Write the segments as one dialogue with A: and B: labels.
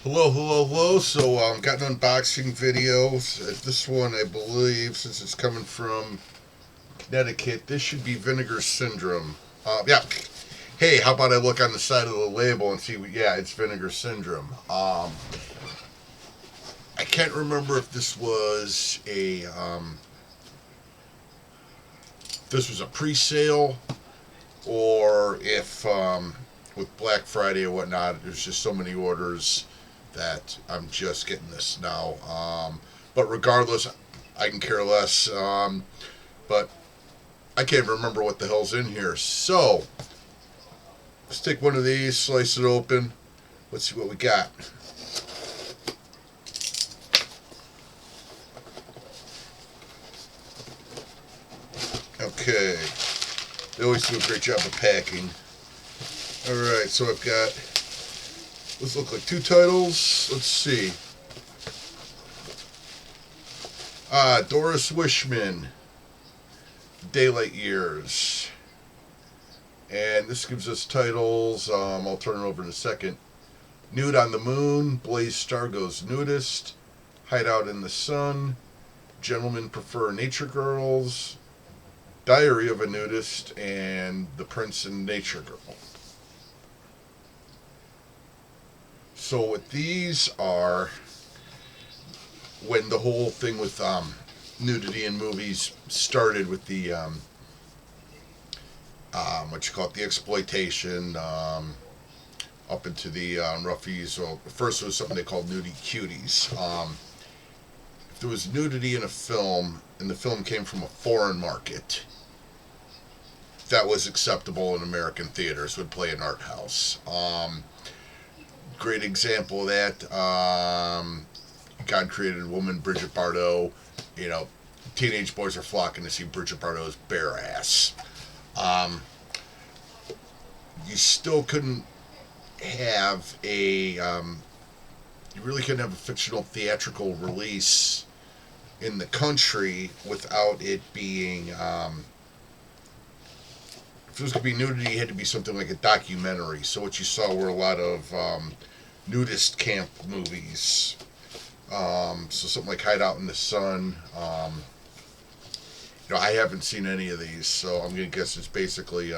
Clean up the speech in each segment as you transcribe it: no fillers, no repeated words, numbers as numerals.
A: Hello, hello, hello. So, got an unboxing video. This one, I believe, since it's coming from Connecticut, this should be Vinegar Syndrome. Yeah. Hey, how about I look on the side of the label and see? Yeah, it's Vinegar Syndrome. I can't remember if this was a pre-sale or if with Black Friday or whatnot, there's just so many orders that I'm just getting this now. But regardless, I can care less. But I can't remember what the hell's in here. So let's take one of these, slice it open. Let's see what we got. Okay. They always do a great job of packing. Alright, so I've got, those look like two titles. Let's see. Doris Wishman, Daylight Years. And this gives us titles, I'll turn it over in a second. Nude on the Moon, Blaze Star Goes Nudist, Hideout in the Sun, Gentlemen Prefer Nature Girls, Diary of a Nudist, and The Prince and Nature Girl. So what these are, when the whole thing with nudity in movies started with the what you call it, the exploitation, up into the roughies. Well, first it was something they called nudie cuties. If there was nudity in a film, and the film came from a foreign market, that was acceptable in American theaters. Would play an art house. Great example of that. God Created a Woman, Bridget Bardot. You know, teenage boys are flocking to see Bridget Bardot's bare ass. You still couldn't have you really couldn't have a fictional theatrical release in the country without it being, if it was going to be nudity, it had to be something like a documentary. So what you saw were a lot of nudist camp movies. So something like Hideout in the Sun. I haven't seen any of these, so I'm going to guess it's basically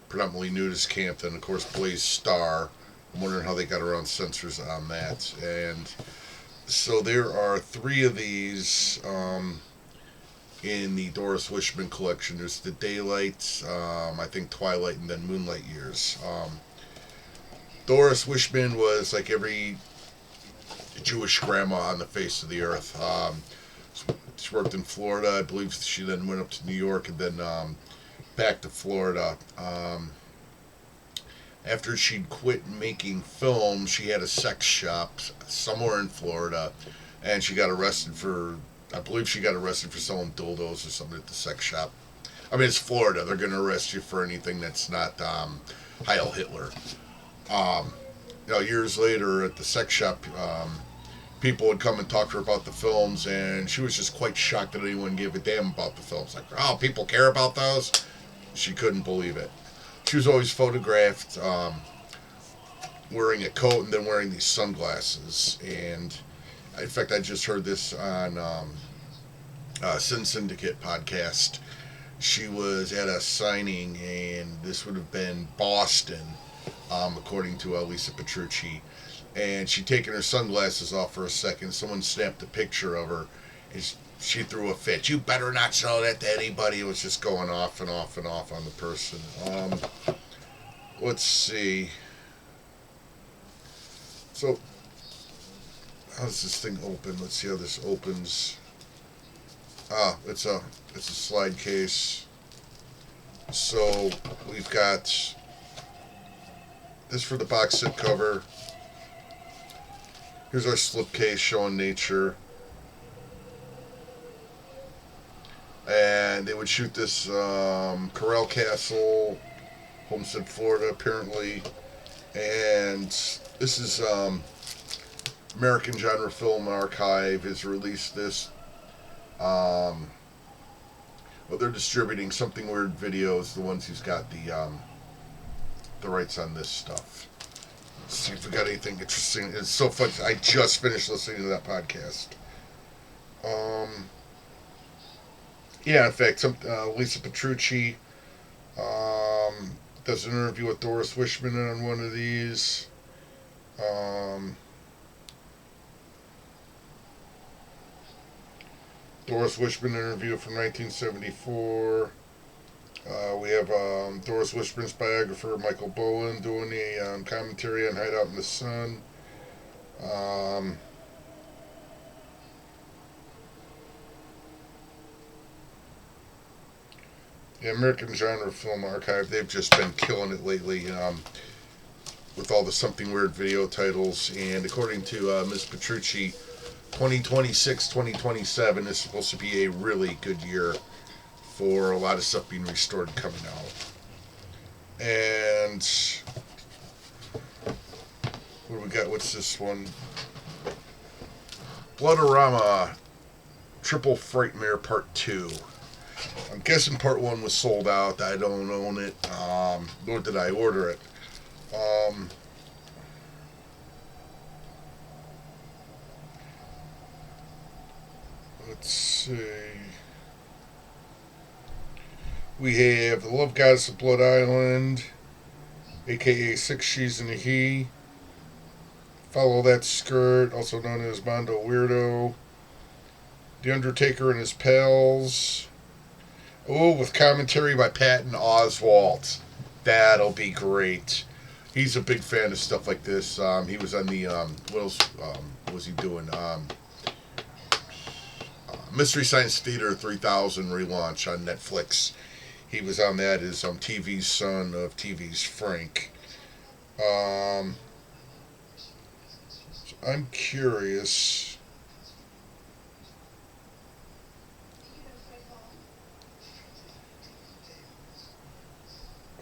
A: predominantly nudist camp. Then, of course, Blaze Star. I'm wondering how they got around censors on that. And so there are three of these in the Doris Wishman collection. There's the Daylight, I think Twilight, and then Moonlight Years. Doris Wishman was like every Jewish grandma on the face of the earth. She worked in Florida. I believe she then went up to New York and then back to Florida. After she'd quit making films, she had a sex shop somewhere in Florida, and she got arrested for, I believe she got arrested for selling dildos or something at the sex shop. I mean, it's Florida. They're going to arrest you for anything that's not Heil Hitler. Years later at the sex shop, people would come and talk to her about the films, and she was just quite shocked that anyone gave a damn about the films. Like, oh, people care about those? She couldn't believe it. She was always photographed wearing a coat and then wearing these sunglasses. And in fact, I just heard this on Sin Syndicate podcast. She was at a signing, and this would have been Boston, according to Lisa Petrucci. And she'd taken her sunglasses off for a second. Someone snapped a picture of her, and she threw a fit. You better not show that to anybody. It was just going off and off and off on the person. Let's see. So, how does this thing open? Let's see how this opens. It's a slide case. So we've got this for the box set cover. Here's our slipcase showing nature. And they would shoot this Corral Castle, Homestead, Florida, apparently. And this is American Genre Film Archive has released this. Well, they're distributing Something Weird Videos, the ones who's got the rights on this stuff. see if we got anything interesting. It's so fun. I just finished listening to that podcast. Um, yeah, in fact, Lisa Petrucci does an interview with Doris Wishman on one of these. Um, Doris Wishman interview from 1974. We have Doris Wishman's biographer, Michael Bowen, doing a commentary on Hideout in the Sun. The American Genre Film Archive, they've just been killing it lately with all the Something Weird video titles. And according to Ms. Petrucci, 2026-2027 is supposed to be a really good year for a lot of stuff being restored and coming out. And what do we got? What's this one? Bloodorama Triple Frightmare Part 2. I'm guessing Part 1 was sold out. I don't own it, nor did I order it. Let's see. We have The Love Goddess of Blood Island, aka Six She's and a He. Follow That Skirt, also known as Mondo Weirdo. The Undertaker and His Pals. Oh, with commentary by Patton Oswalt. That'll be great. He's a big fan of stuff like this. He was on the, what else was he doing? Mystery Science Theater 3000 relaunch on Netflix. He was on that as TV's son of TV's Frank. So I'm curious.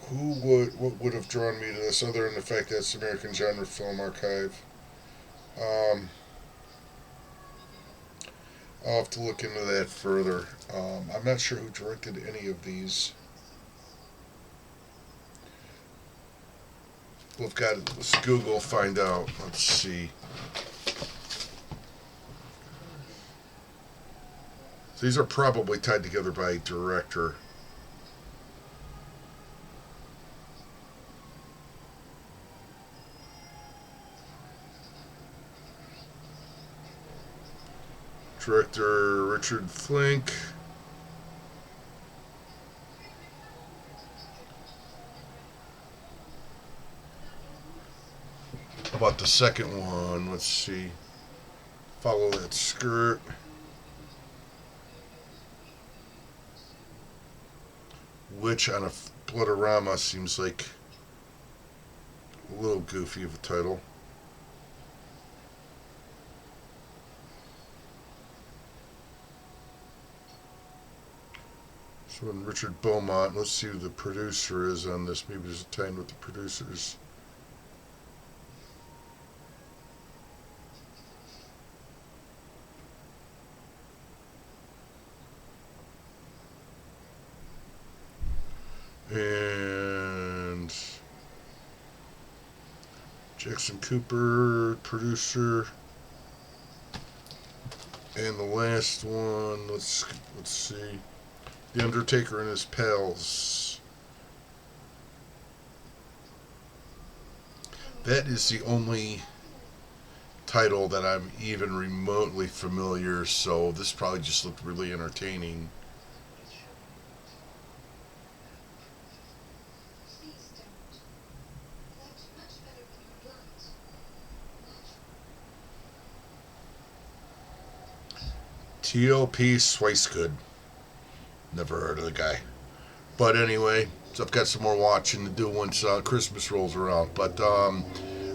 A: What would have drawn me to this other than the fact that it's American Genre Film Archive? I'll have to look into that further. I'm not sure who directed any of these. Let's Google, find out. Let's see. So these are probably tied together by a director. Director Richard Flink. How about the second one? Let's see. Follow That Skirt. Which on a Bloodorama seems like a little goofy of a title. So in Richard Beaumont, let's see who the producer is on this. Maybe there's a tie-in with the producers. And Jackson Cooper, producer. And the last one, let's see. The Undertaker and His Pals. That is the only title that I'm even remotely familiar, so this probably just looked really entertaining. T.O.P. Swicegood. Never heard of the guy. But anyway, so I've got some more watching to do once Christmas rolls around. But I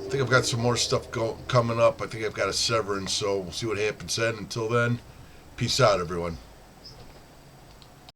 A: think I've got some more stuff coming up. I think I've got a Severance, so we'll see what happens then. Until then, peace out, everyone.